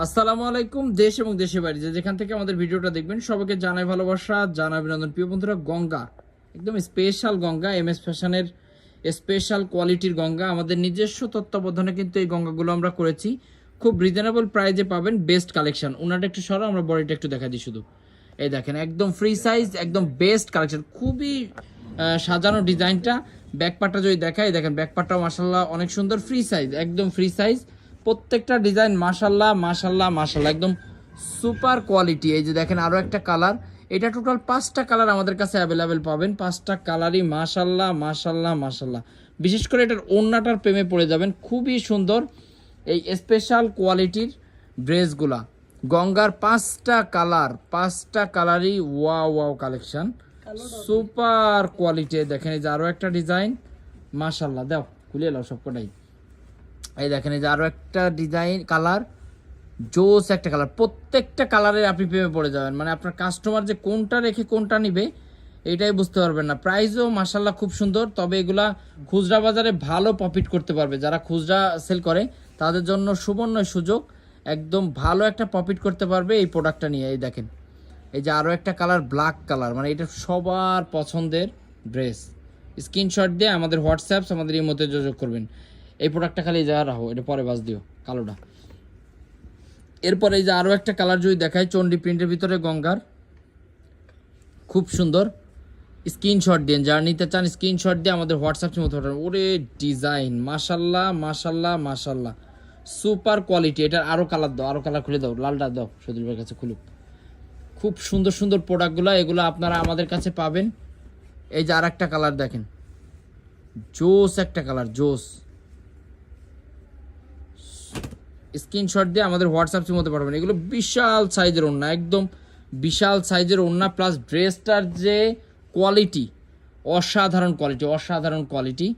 আসসালামু আলাইকুম। দেশ এবং দেশের বাইরে যেখান থেকে আমাদের ভিডিওটা দেখবেন সবাইকে জানাই ভালোবাসা, জানাই অভিনন্দন। প্রিয় বন্ধুরা, গঙ্গা একদম স্পেশাল গঙ্গা, এমএস ফ্যাশনের স্পেশাল কোয়ালিটির গঙ্গা। আমাদের নিজস্ব তত্ত্বাবধানে কিন্তু এই গঙ্গাগুলো আমরা করেছি। খুব রিজনেবল প্রাইজে পাবেন, বেস্ট কালেকশন। ওনাটা একটু সরো, আমরা বডিটা একটু দেখা দিই শুধু। এই দেখেন, একদম ফ্রি সাইজ, একদম বেস্ট কালেকশন, খুবই সাজানো ডিজাইনটা। ব্যাকপার্টটা যদি দেখাই, দেখেন ব্যাকপার্টটাও মাশাল্লাহ অনেক সুন্দর, ফ্রি সাইজ, একদম ফ্রি সাইজ। প্রত্যেকটা ডিজাইন মাশাল্লাহ মাশাল্লাহ মাশাল্লাহ, একদম সুপার কোয়ালিটি। এই যে দেখেন আরও একটা কালার, এটা টোটাল 5টা কালার আমাদের কাছে অ্যাভেলেবেল পাবেন। 5টা কালারই মাশাল্লাহ মাশাল্লাহ মাশাল্লাহ। বিশেষ করে এটার ওড়নাটার প্রেমে পড়ে যাবেন, খুবই সুন্দর এই স্পেশাল কোয়ালিটির ড্রেসগুলা। গঙ্গার 5টা কালার, 5টা কালারই wow wow collection, super quality. দেখেন এই যে আরও একটা ডিজাইন মাশাল্লাহ, দাও খুলে এলো সবকটাই। এই দেখেন এই যে আরও একটা ডিজাইন, কালার জোস একটা কালার। প্রত্যেকটা কালারের আপনি প্রেমে পড়ে যাবেন, মানে আপনার কাস্টমার যে কোনটা রেখে কোনটা নিবে এটাই বুঝতে পারবেন না। প্রাইসও মাশাল্লাহ খুব সুন্দর, তবে এগুলা খুচরা বাজারে ভালো প্রফিট করতে পারবে। যারা খুচরা সেল করে তাদের জন্য সুবর্ণ সুযোগ, একদম ভালো একটা প্রফিট করতে পারবে এই প্রোডাক্টটা নিয়ে। এই দেখেন এই যে আরও একটা কালার, ব্ল্যাক কালার, মানে এটা সবার পছন্দের ড্রেস। স্ক্রিনশট দিয়ে আমাদের হোয়াটসঅ্যাপ, আমাদের এই মধ্যে যোগাযোগ করবেন। এই প্রোডাক্টটা খালি যা রাখো, এটা পরে বাস দিও কালোটা। এরপরে এই যে আরও একটা কালার যদি দেখায়, চন্ডি প্রিন্টের ভিতরে গঙ্গার, খুব সুন্দর। স্ক্রিনশট দিন, যারা নিতে চান স্ক্রিনশট দিয়ে আমাদের হোয়াটসঅ্যাপের মতো পাঠাবেন। ওরে ডিজাইন মাশাল্লাহ মাশাল্লাহ মাশাল্লাহ, সুপার কোয়ালিটি। এটার আরও কালার দাও, আরও কালার খুলে দাও, লালটা দাও সদীর ভাইয়ের কাছে খুলুক। খুব সুন্দর সুন্দর প্রোডাক্টগুলো, এগুলো আপনারা আমাদের কাছে পাবেন। এই যে আর একটা কালার দেখেন, জোস একটা কালার, জোস। স্ক্রিনশট দিয়ে আমাদের হোয়াটসঅ্যাপের মধ্যে পাঠাবেন। এগুলো বিশাল সাইজের ওড়না, একদম বিশাল সাইজের ওড়না, প্লাস ড্রেসটার যে কোয়ালিটি, অসাধারণ কোয়ালিটি, অসাধারণ কোয়ালিটি।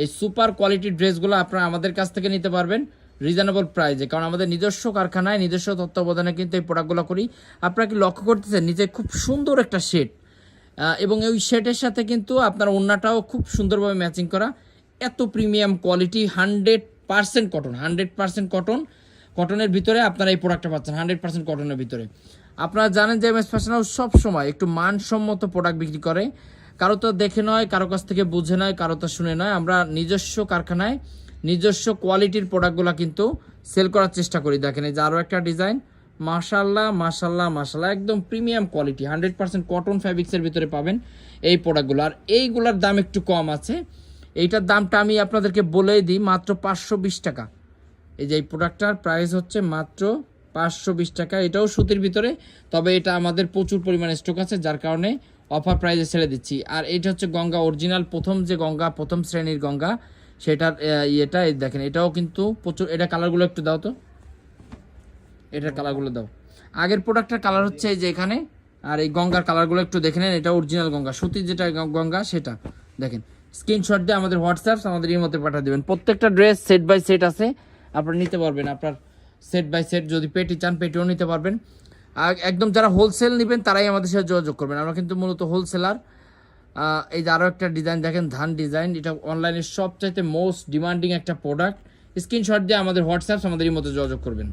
এই সুপার কোয়ালিটির ড্রেসগুলো আপনারা আমাদের কাছ থেকে নিতে পারবেন রিজনেবল প্রাইসে, কারণ আমাদের নিজস্ব কারখানায় নিজস্ব তত্ত্বাবধানে কিন্তু এই প্রোডাক্টগুলো করি। আপনারা কি লক্ষ্য করতেছেন, নিচে খুব সুন্দর একটা শেড, এবং ওই শেডের সাথে কিন্তু আপনার ওড়নাটাও খুব সুন্দরভাবে ম্যাচিং করা। এত প্রিমিয়াম কোয়ালিটি, 100% কটন, 100% কটন। কটনের ভিতরে আপনারা এই প্রোডাক্টটা পাচ্ছেন 100% কটনের ভিতরে। আপনারা জানেন যে এমএস ফ্যাশন হাউস সবসময় একটু মানসম্মত প্রোডাক্ট বিক্রি করে, কারো তো দেখে নয়, কারো কাছ থেকে বুঝে নয়, কারো তো শুনে নয়। আমরা নিজস্ব কারখানায় নিজস্ব কোয়ালিটির প্রোডাক্টগুলো কিন্তু সেল করার চেষ্টা করি। দেখেন এই যে আরও একটা ডিজাইন, মাশাল্লাহ মাশাল্লাহ মাশাল্লাহ, একদম প্রিমিয়াম কোয়ালিটি, 100% কটন ফ্যাব্রিক্সের ভিতরে পাবেন এই প্রোডাক্টগুলো। আর এইগুলোর দাম একটু কম আছে, এইটার দামটা আমি আপনাদেরকে বলেই দিই, মাত্র 520 টাকা। এই যে এই প্রোডাক্টটার প্রাইস হচ্ছে মাত্র 520 টাকা। এটাও সুতির ভিতরে, তবে এটা আমাদের প্রচুর পরিমাণে স্টক আছে, যার কারণে অফার প্রাইসে ছেড়ে দিচ্ছি। আর এটা হচ্ছে গঙ্গা অরিজিনাল, প্রথম যে গঙ্গা, প্রথম শ্রেণীর গঙ্গা, সেটার ইয়েটা দেখেন। এটাও কিন্তু প্রচুর, এটা কালারগুলো একটু দাও তো, এটার কালারগুলো দাও। আগের প্রোডাক্টের কালার হচ্ছে এই যে এখানে, আর এই গঙ্গার কালারগুলো একটু দেখে নেন। এটা অরিজিনাল গঙ্গা, সুতির যেটা গঙ্গা সেটা দেখেন। স্ক্রিনশট দিয়ে আমাদের হোয়াটসঅ্যাপ, আমাদের এই মধ্যে পাঠিয়ে দেবেন। প্রত্যেকটা ড্রেস সেট বাই সেট আছে, আপনারা নিতে পারবেন। আপনার সেট বাই সেট যদি পেটি চান, পেটিও নিতে পারবেন। আর একদম যারা হোলসেল নেবেন তারাই আমাদের সাথে যোগাযোগ করবেন, আমরা কিন্তু মূলত হোলসেলার। এই যে আরও একটা ডিজাইন দেখেন, ধান ডিজাইন, এটা অনলাইনের সবচাইতে মোস্ট ডিমান্ডিং একটা প্রোডাক্ট। স্ক্রিনশট দিয়ে আমাদের হোয়াটসঅ্যাপ, আমাদের এই মধ্যে যোগাযোগ করবেন।